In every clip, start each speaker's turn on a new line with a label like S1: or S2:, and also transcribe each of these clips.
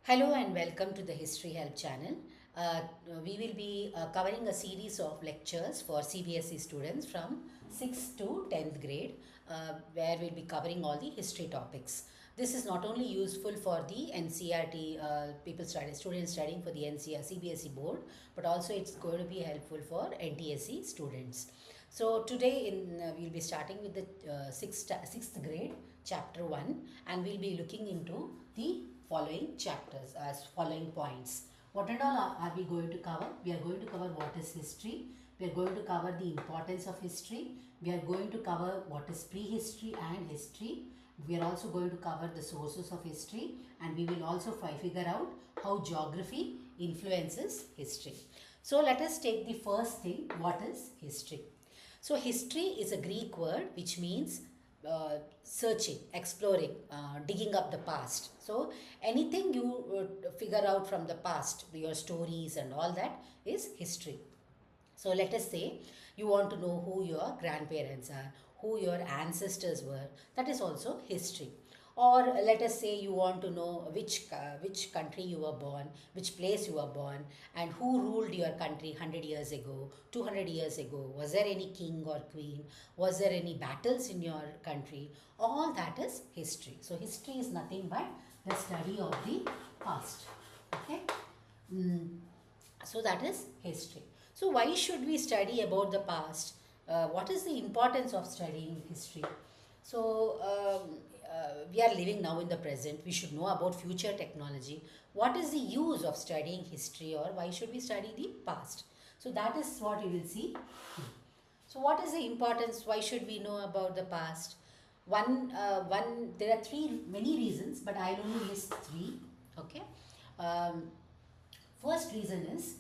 S1: Hello and welcome to the History Help channel. Uh, we will be covering a series of lectures for CBSE students from 6th to 10th grade where we'll be covering all the history topics. This is not only useful for the NCRT students studying for the CBSE board, but also it's going to be helpful for NTSE students. So today we'll be starting with the 6th grade chapter 1, and we'll be looking into the following chapters as following points. What and all are we going to cover? We are going to cover what is history. We are going to cover the importance of history. We are going to cover what is prehistory and history. We are also going to cover the sources of history, and we will also figure out how geography influences history. So let us take the first thing, what is history? So history is a Greek word which means searching, exploring, digging up the past. So anything you figure out from the past, your stories and all that is history. So let us say you want to know who your grandparents are, who your ancestors were, that is also history. Or let us say you want to know which country you were born, which place you were born, and who ruled your country 100 years ago, 200 years ago. Was there any king or queen? Was there any battles in your country? All that is history. So history is nothing but the study of the past. Okay. So that is history. So why should we study about the past? What is the importance of studying history? So we are living now in the present. We should know about future technology. What is the use of studying history, or why should we study the past? So that is what you will see. So what is the importance? Why should we know about the past? There are many reasons, but I'll only list three. Okay. Um, First reason is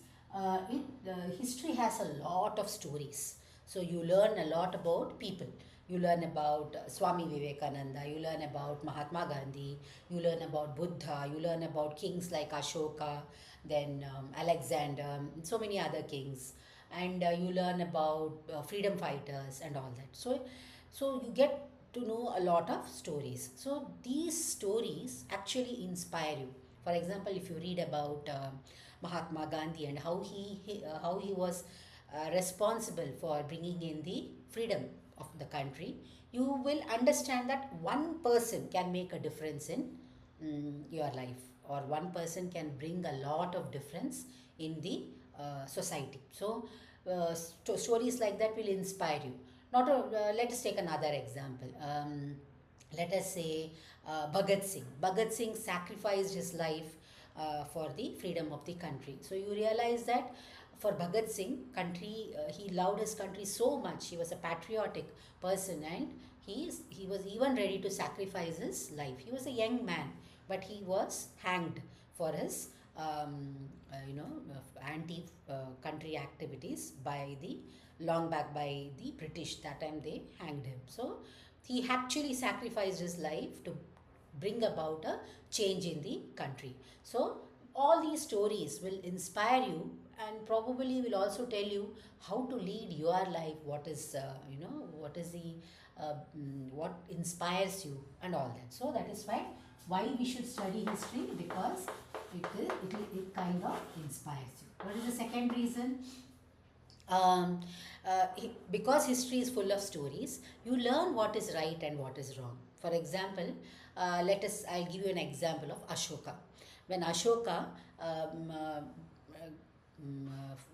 S1: history has a lot of stories. So you learn a lot about people. You learn about Swami Vivekananda, you learn about Mahatma Gandhi, you learn about Buddha, you learn about kings like Ashoka, then Alexander, so many other kings. And you learn about freedom fighters and all that. So you get to know a lot of stories. So these stories actually inspire you. For example, if you read about Mahatma Gandhi and how he was responsible for bringing in the freedom of the country, you will understand that one person can make a difference in your life, or one person can bring a lot of difference in the society. So stories like that will inspire you. Not let us take another example. Let us say Bhagat Singh. Bhagat Singh sacrificed his life for the freedom of the country. So you realize that for Bhagat Singh, he loved his country so much. He was a patriotic person, and he was even ready to sacrifice his life. He was a young man, but he was hanged for his anti-country activities by the long back by the British. That time they hanged him. So he actually sacrificed his life to bring about a change in the country. So all these stories will inspire you, and probably will also tell you how to lead your life, what is what inspires you and all that. So that is why we should study history, because it kind of inspires you. What is the second reason? Because history is full of stories, you learn what is right and what is wrong. For example, I'll give you an example of Ashoka. When Ashoka,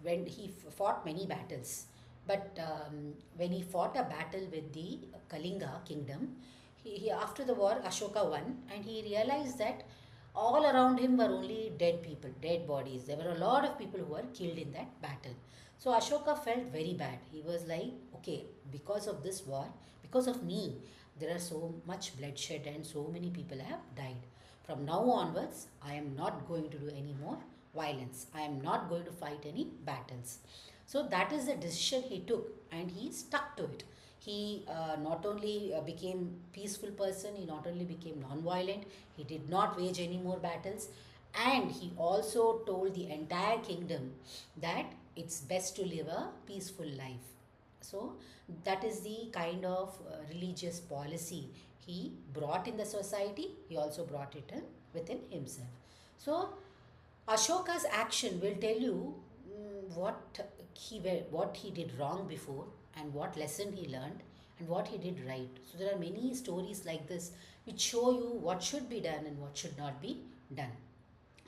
S1: when he fought many battles, but when he fought a battle with the Kalinga kingdom, after the war, Ashoka won, and he realized that all around him were only dead people, dead bodies. There were a lot of people who were killed in that battle. So Ashoka felt very bad. He was like, okay, because of this war, because of me, there are so much bloodshed and so many people have died. From now onwards, I am not going to do any more violence. I am not going to fight any battles. So that is the decision he took, and he stuck to it. He not only became peaceful person, he not only became non-violent, he did not wage any more battles, and he also told the entire kingdom that it's best to live a peaceful life. So that is the kind of religious policy he brought in the society. He also brought it in within himself. So Ashoka's action will tell you what he did wrong before and what lesson he learned and what he did right. So there are many stories like this which show you what should be done and what should not be done.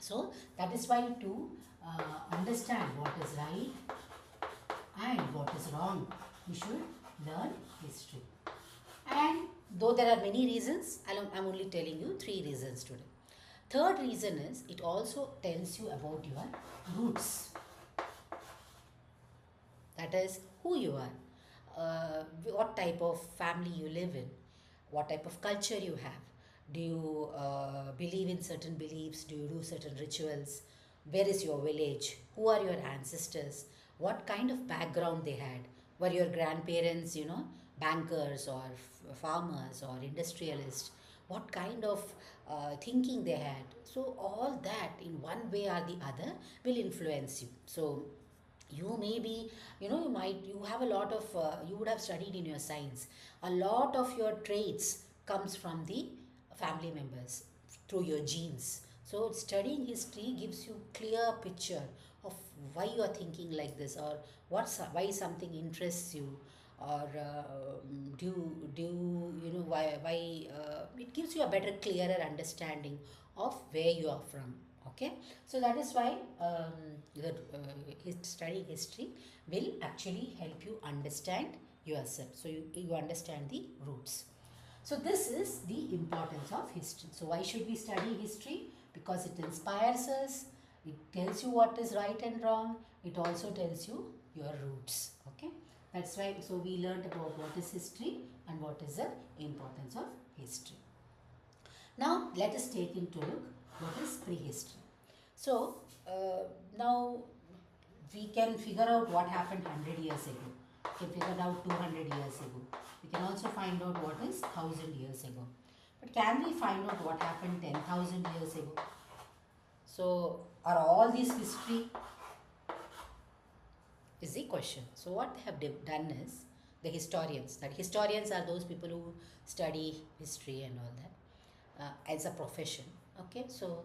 S1: So that is why to understand what is right and what is wrong, we should learn history. And though there are many reasons, I'm only telling you 3 reasons today. Third reason is it also tells you about your roots. That is who you are, what type of family you live in, what type of culture you have. Do you believe in certain beliefs? Do you do certain rituals? Where is your village? Who are your ancestors? What kind of background they had? Were your grandparents, bankers or farmers or industrialists? What kind of thinking they had? So, all that in one way or the other will influence you. So, you may be, you have a lot of you would have studied in your science, a lot of your traits comes from the family members through your genes. So studying history gives you clear picture of why you are thinking like this, or why something interests you, or why it gives you a better clearer understanding of where you are from. Okay, so that is why studying history will actually help you understand yourself. So you understand the roots. So this is the importance of history. So why should we study history? Because it inspires us, it tells you what is right and wrong, it also tells you your roots. Okay, that's why. So we learned about what is history and what is the importance of history. Now let us take into look what is prehistory. So now we can figure out what happened 100 years ago. We can figure out 200 years ago. We can also find out what is 1000 years ago. But can we find out what happened 10,000 years ago? So are all these history? Is the question. So what they have done is the historians. That historians are those people who study history and all that as a profession. Okay, so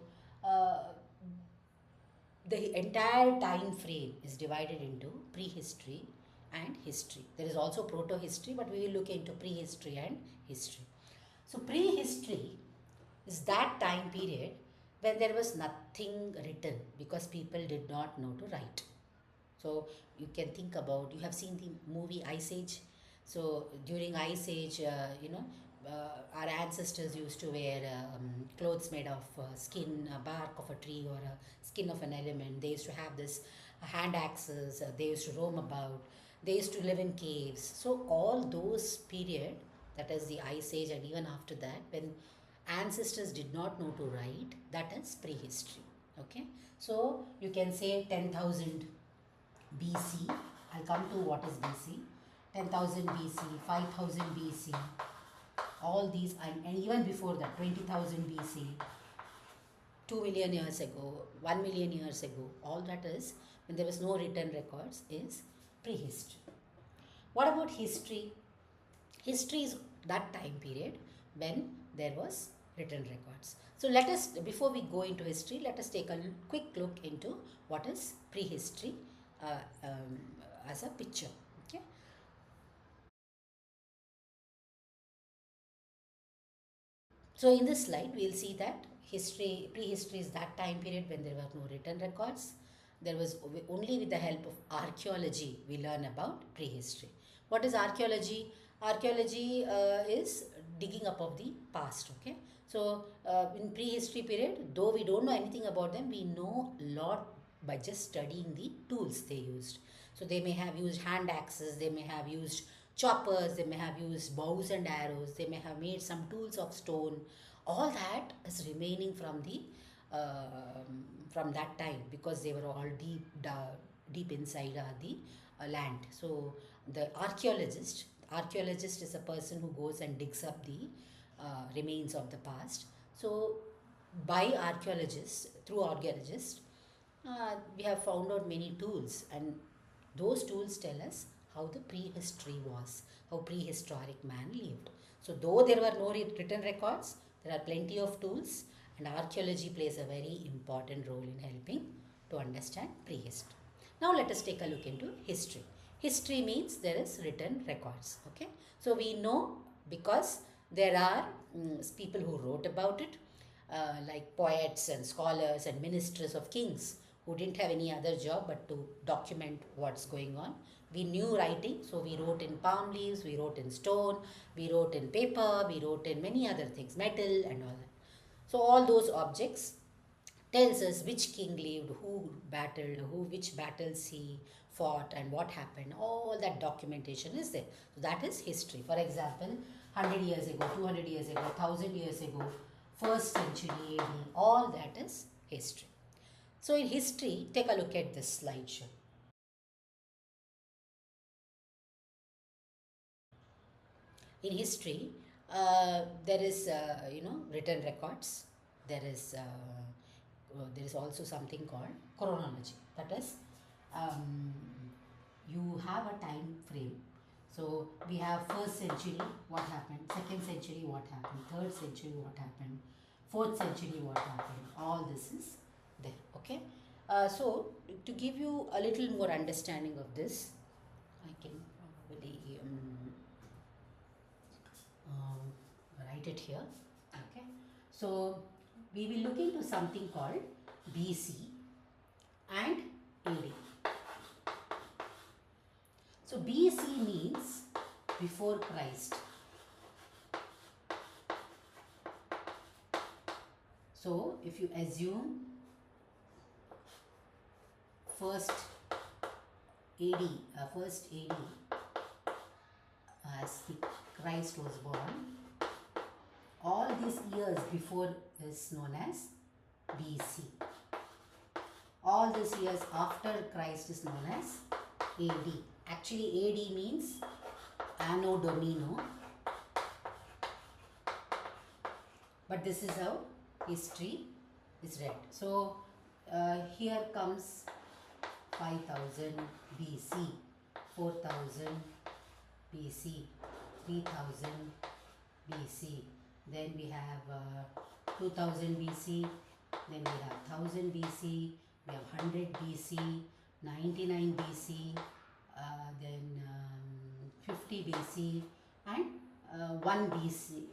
S1: the entire time frame is divided into prehistory and history. There is also proto-history, but we will look into prehistory and history. So prehistory is that time period when there was nothing written because people did not know to write. So you can think about, you have seen the movie Ice Age. So during Ice Age, our ancestors used to wear clothes made of skin, bark of a tree or a skin of an element. They used to have this hand axes. They used to roam about. They used to live in caves. So all those period, that is the Ice Age, and even after that, when ancestors did not know to write, that is prehistory. Okay, so you can say 10,000 BC. I'll come to what is BC. 10,000 BC, 5,000 BC, all these, and even before that, 20,000 BC, 2 million years ago, 1 million years ago, all that is when there was no written records is prehistory. What about history? History is that time period when there was written records. So let us, before we go into history, let us take a quick look into what is prehistory as a picture. Okay. So in this slide, we will see that prehistory is that time period when there were no written records. There was only with the help of archaeology we learn about prehistory. What is archaeology? Archaeology is digging up of the past. Okay. So in prehistory period, though we don't know anything about them, we know a lot by just studying the tools they used. So they may have used hand axes, they may have used choppers, they may have used bows and arrows, they may have made some tools of stone. All that is remaining from the from that time because they were all deep inside the land. So the archaeologist is a person who goes and digs up the remains of the past. So by archaeologists, through archaeologists, we have found out many tools, and those tools tell us how the prehistory was, how prehistoric man lived. So though there were no written records, there are plenty of tools, and archaeology plays a very important role in helping to understand prehistory. Now let us take a look into history. History means there is written records. Okay, so we know because there are people who wrote about it, like poets and scholars and ministers of kings who didn't have any other job but to document what's going on. We knew writing, so we wrote in palm leaves, we wrote in stone, we wrote in paper, we wrote in many other things, metal and all that. So all those objects tells us which king lived, who battled, which battles he fought and what happened. All that documentation is there. So that is history. For example, 100 years ago, 200 years ago, 1000 years ago, 1st century AD, all that is history. So in history, take a look at this slideshow. In history, there is written records. There is also something called chronology. That is, you have a time frame. So we have 1st century, what happened, 2nd century, what happened, 3rd century, what happened, 4th century, what happened. All this is there. Okay. So to give you a little more understanding of this, I can probably write it here. Okay. So we will look into something called BC and AD. So BC means before Christ. So if you assume first AD as the Christ was born, all these years before is known as BC. All these years after Christ is known as AD. Actually, AD means Anno Domino. But this is how history is read. So, here comes 5000 BC, 4000 BC, 3000 BC. Then we have 2000 BC, then we have 1000 BC, we have 100 BC, 99 BC, then 50 BC and 1 BC,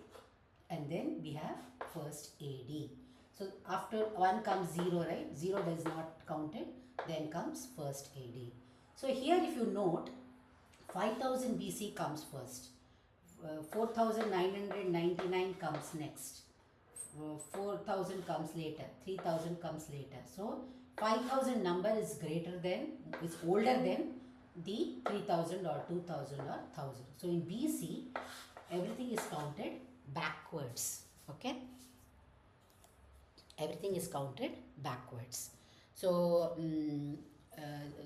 S1: and then we have first AD. So after 1 comes 0, right? 0 does not count it, then comes first AD. So here if you note, 5000 BC comes first. 4999 comes next, 4000 comes later, 3000 comes later. So 5000 number is older than the 3000 or 2000 or 1000. So in BC, everything is counted backwards. Okay, everything is counted backwards. So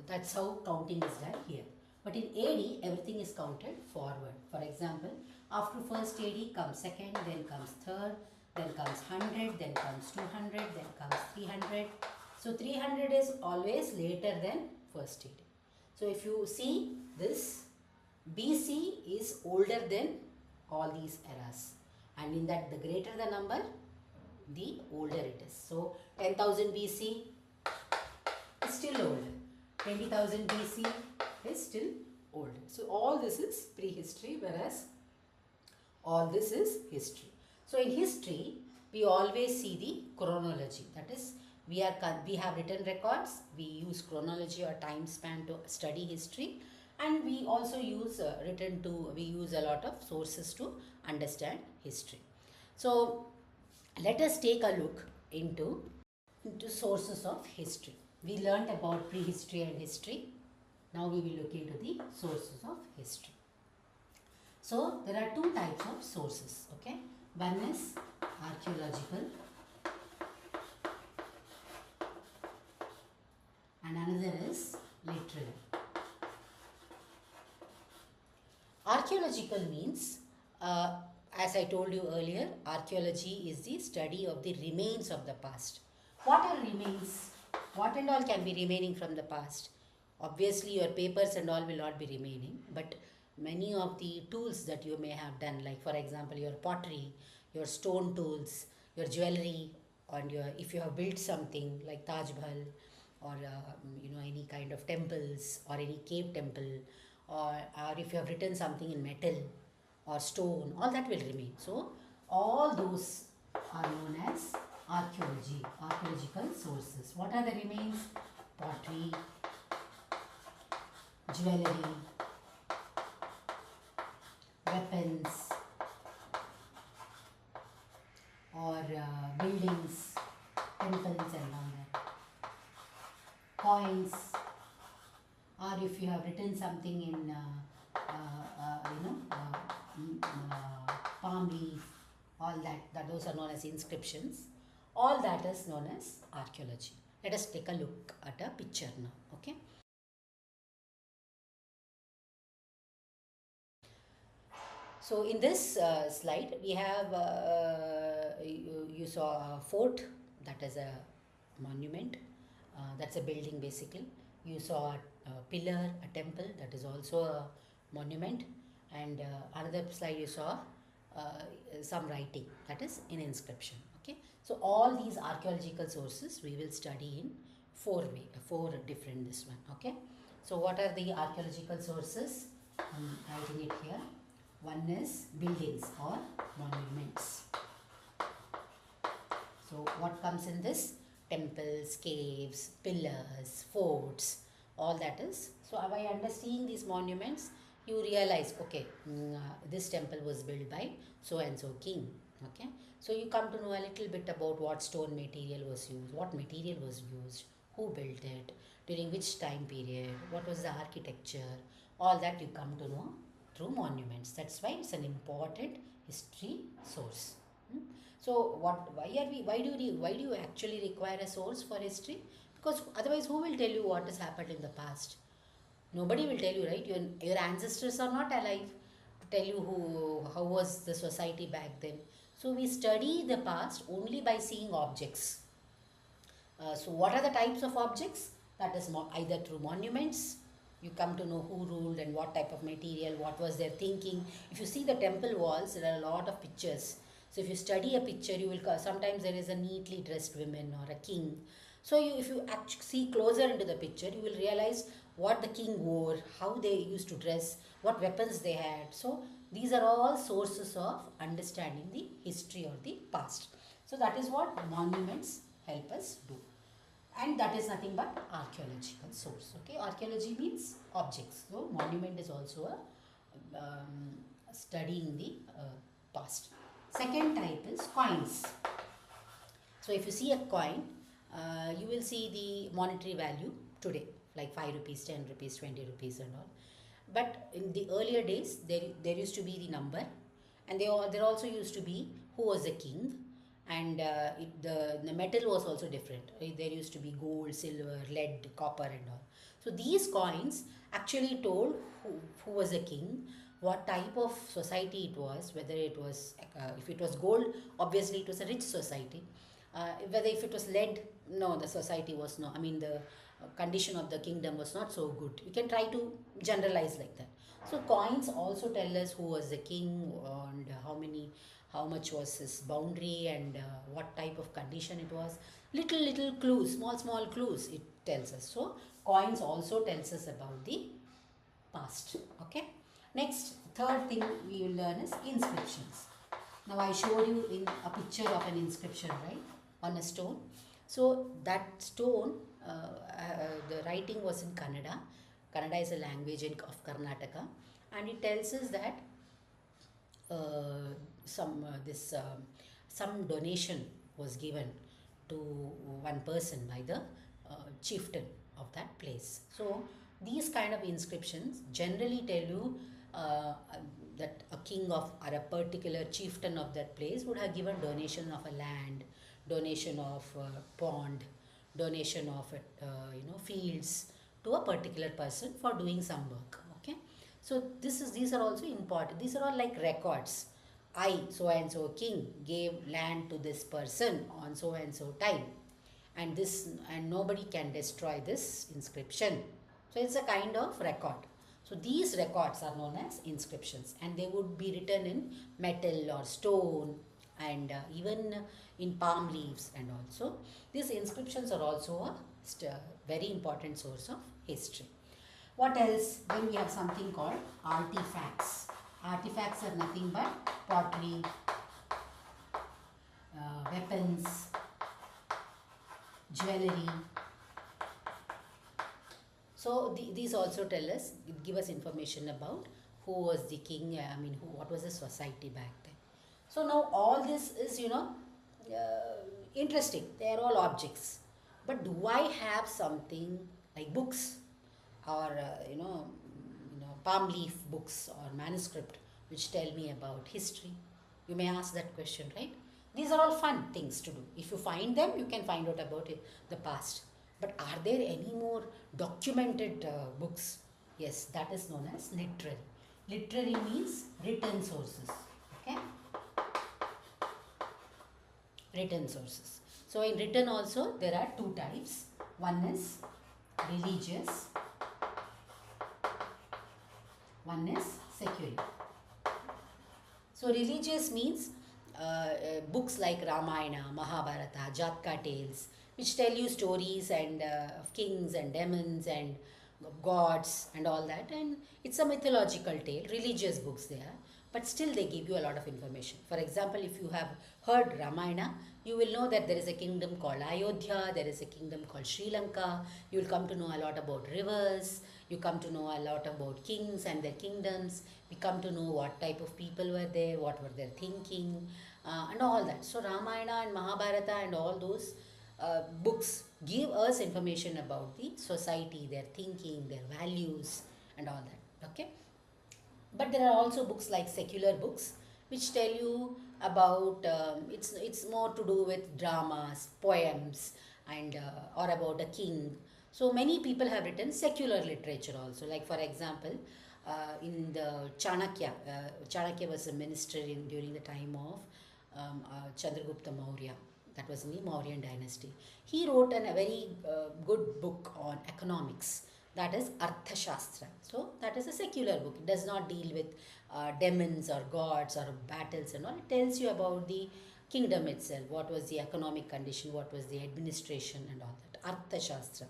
S1: that's how counting is done here. But in AD, everything is counted forward. For example, after first AD comes second, then comes third, then comes 100, then comes 200, then comes 300. So 300 is always later than first AD. So if you see this, BC is older than all these eras. And in that, the greater the number, the older it is. So 10,000 BC is still older. 20,000 BC is still older. So all this is prehistory, whereas all this is history. So in history, we always see the chronology. That is, we have written records. We use chronology or time span to study history, and we also use we use a lot of sources to understand history. So let us take a look into sources of history. We learnt about prehistory and history. Now we will look into the sources of history. So there are two types of sources. Okay, one is archaeological and another is literary. Archaeological means, as I told you earlier, archaeology is the study of the remains of the past. What are remains? What and all can be remaining from the past? Obviously, your papers and all will not be remaining, but many of the tools that you may have done, like for example, your pottery, your stone tools, your jewelry, on your, if you have built something like Taj Mahal, or any kind of temples or any cave temple, or if you have written something in metal or stone, all that will remain. So all those are known as archaeological sources. What are the remains? Pottery, jewelry, weapons, or buildings, temples and all that. Coins, or if you have written something in palm leaf, all that those are known as inscriptions. All that is known as archaeology. Let us take a look at a picture now. Okay. So in this slide, we have you saw a fort, that is a monument, that's a building basically. You saw a pillar, a temple, that is also a monument, and another slide you saw some writing, that is an inscription. Okay, so all these archaeological sources we will study in four different this one. Okay, so what are the archaeological sources? I'm writing it here. One is buildings or monuments. So what comes in this? Temples, caves, pillars, forts, all that is. So by understanding these monuments, you realize, okay, this temple was built by so and so king. Okay, so you come to know a little bit about what stone material was used, what material was used, who built it, during which time period, what was the architecture, all that you come to know through monuments. That's why it's an important history source. So why do you actually require a source for history? Because otherwise, who will tell you what has happened in the past? Nobody will tell you, right? Your ancestors are not alive to tell you how was the society back then. So we study the past only by seeing objects. So what are the types of objects? That is either through monuments, you come to know who ruled and what type of material, what was their thinking. If you see the temple walls, there are a lot of pictures. So if you study a picture, you will sometimes there is a neatly dressed woman or a king. So if you actually see closer into the picture, you will realize what the king wore, how they used to dress, what weapons they had. So these are all sources of understanding the history or the past. So that is what monuments help us do. And that is nothing but archaeological source. Okay, archaeology means objects. So monument is also a studying the past. Second type is coins. So if you see a coin, you will see the monetary value today, like 5 rupees, 10 rupees, 20 rupees and all. But in the earlier days, there used to be the number, and there also used to be who was the king, and the metal was also different. There used to be gold, silver, lead, copper and all. So these coins actually told who was the king, what type of society it was, whether it was, if it was gold, obviously it was a rich society. Whether if it was lead, no, the society was not, the condition of the kingdom was not so good. You can try to generalize like that. So coins also tell us who was the king, and how much was his boundary, and what type of condition it was. Little clues, small clues it tells us. So coins also tells us about the past. Okay. Next, third thing we will learn is inscriptions. Now I showed you in a picture of an inscription, right, on a stone. So that stone, the writing was in Kannada. Kannada is a language of Karnataka, and it tells us that some donation was given to one person by the chieftain of that place. So these kind of inscriptions generally tell you that a king of or a particular chieftain of that place would have given donation of a land, donation of pond, donation of fields to a particular person for doing some work. Okay, so these are also important. These are all like records. I, so and so king, gave land to this person on so and so time, and nobody can destroy this inscription. So it's a kind of record. So these records are known as inscriptions, and they would be written in metal or stone, and even in palm leaves, and also these inscriptions are also a very important source of history. What else? Then we have something called artifacts. Artifacts are nothing but pottery, weapons, jewelry. So these also tell us, give us information about who was the king. What was the society back then. So now all this is, interesting. They are all objects. But do I have something like books or palm leaf books or manuscript which tell me about history? You may ask that question, right? These are all fun things to do. If you find them, you can find out about the past. But are there any more documented books? Yes, that is known as literary. Literary means written sources. Okay? Written sources. So in written also there are two types. One is religious, one is secular. So religious means books like Ramayana, Mahabharata, Jatka tales, which tell you stories and of kings and demons and gods and all that, and it's a mythological tale. Religious books they are, but still they give you a lot of information. For example, if you have heard Ramayana, you will know that there is a kingdom called Ayodhya, there is a kingdom called Sri Lanka. You will come to know a lot about rivers, you come to know a lot about kings and their kingdoms. We come to know what type of people were there, what were their thinking, and all that. So Ramayana and Mahabharata and all those books give us information about the society, their thinking, their values and all that. Okay. But there are also books like secular books which tell you about it's more to do with dramas, poems, and or about a king. So many people have written secular literature also. Like for example, in the Chanakya was a minister during the time of Chandragupta Maurya. That was in the Mauryan dynasty. He wrote a very good book on economics. That is Arthashastra. So that is a secular book. It does not deal with demons or gods or battles and all. It tells you about the kingdom itself. What was the economic condition? What was the administration and all that. Arthashastra.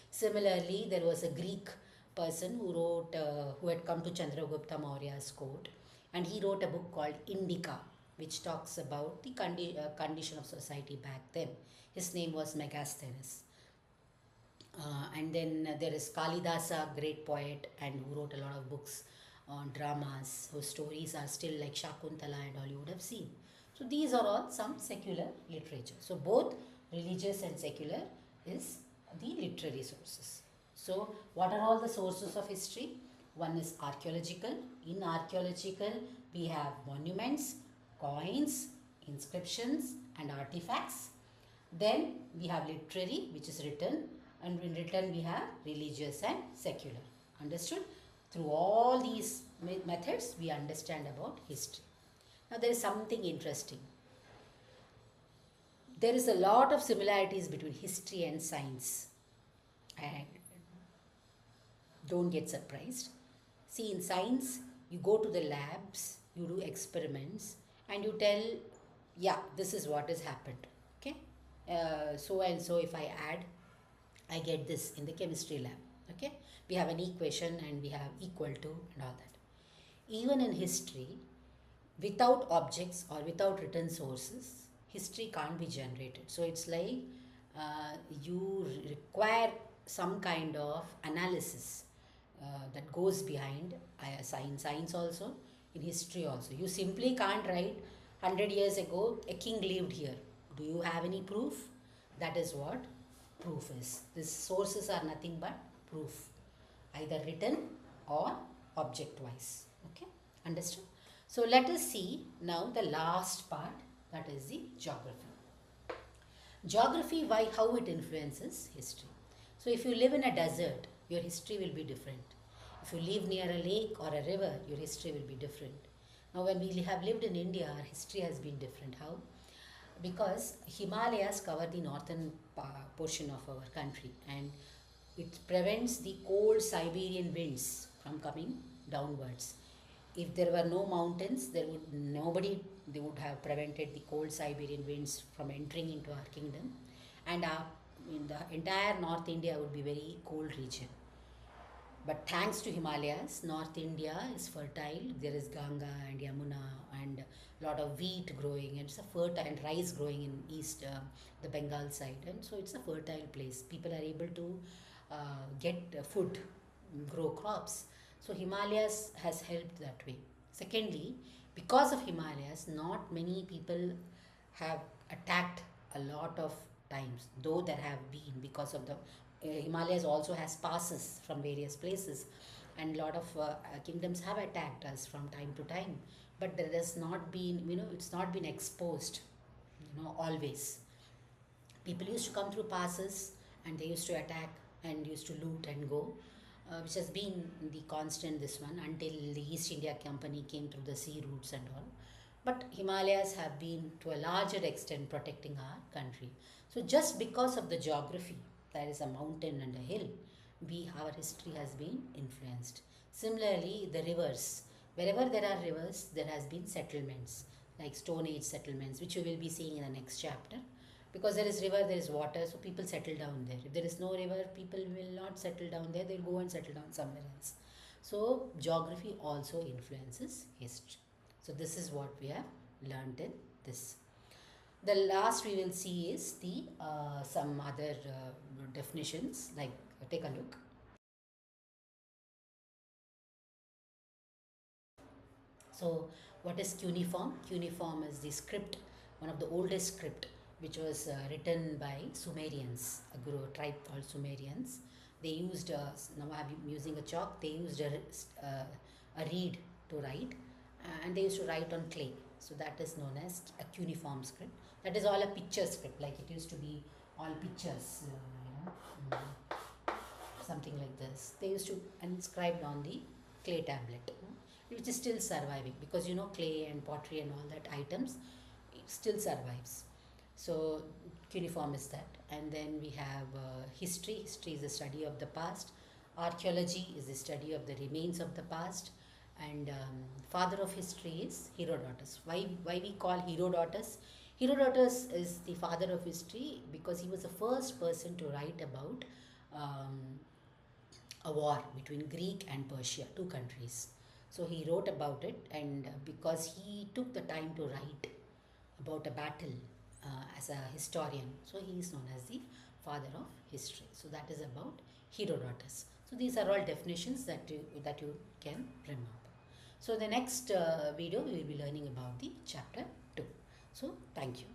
S1: Similarly, there was a Greek person who wrote, who had come to Chandragupta Maurya's court, and he wrote a book called Indica, which talks about the condition of society back then. His name was Megasthenes. And then there is Kalidasa, great poet, and who wrote a lot of books on dramas, whose stories are still like Shakuntala and all you would have seen. So these are all some secular literature. So both religious and secular is the literary sources. So what are all the sources of history? One is archaeological. In archaeological, we have monuments, coins, inscriptions and artifacts. Then we have literary, which is written, and in written we have religious and secular. Understood? Through all these methods we understand about history. Now there is something interesting. There is a lot of similarities between history and science, and don't get surprised. See, in science you go to the labs, you do experiments and you tell, yeah, this is what has happened. Okay, so and so if I add, I get this in the chemistry lab. Okay, we have an equation and we have equal to and all that. Even in history, without objects or without written sources, history can't be generated. So it's like you require some kind of analysis that goes behind science also, in history also. You simply can't write 100 years ago a king lived here. Do you have any proof? That is what proof is. These sources are nothing but proof, either written or object wise. Okay, understood? So let us see now the last part, that is the geography. Geography, why, how it influences history. So if you live in a desert, your history will be different. If you live near a lake or a river, your history will be different. Now when we have lived in India, our history has been different. How? Because Himalayas cover the northern portion of our country, and it prevents the cold Siberian winds from coming downwards. If there were no mountains, there would nobody they would have prevented the cold Siberian winds from entering into our kingdom, and in the entire North India would be very cold region. But thanks to Himalayas, North India is fertile. There is Ganga and Yamuna and a lot of wheat growing, and it's a fertile, and rice growing in east, the Bengal side, and so it's a fertile place. People are able to get food, grow crops. So Himalayas has helped that way. Secondly, because of Himalayas, not many people have attacked a lot of times, though there have been, because of the Himalayas also has passes from various places, and a lot of kingdoms have attacked us from time to time, but there has not been, it's not been exposed, always. People used to come through passes and they used to attack and used to loot and go, which has been the constant, this one, until the East India Company came through the sea routes and all. But Himalayas have been to a larger extent protecting our country. So just because of the geography, there is a mountain and a hill, our history has been influenced. Similarly, the rivers, wherever there are rivers, there has been settlements, like Stone Age settlements, which we will be seeing in the next chapter. Because there is river, there is water, so people settle down there. If there is no river, people will not settle down there, they'll go and settle down somewhere else. So geography also influences history. So this is what we have learned in this. The last we will see is the some other definitions, like take a look. So what is cuneiform? Cuneiform is the script, one of the oldest script, which was written by Sumerians, a tribe called Sumerians. They used, now I'm using a chalk, they used a reed to write, and they used to write on clay. So that is known as a cuneiform script. That is all a picture script, like it used to be all pictures, something like this. They used to inscribe on the clay tablet, which is still surviving, because clay and pottery and all that items, it still survives. So cuneiform is that. And then we have history. History is the study of the past. Archaeology is the study of the remains of the past. And father of history is Herodotus. Why we call Herodotus? Herodotus is the father of history because he was the first person to write about a war between Greek and Persia, two countries. So he wrote about it, and because he took the time to write about a battle as a historian, so he is known as the father of history. So that is about Herodotus. So these are all definitions that you can remember. So the next video we will be learning about the chapter 2. So thank you.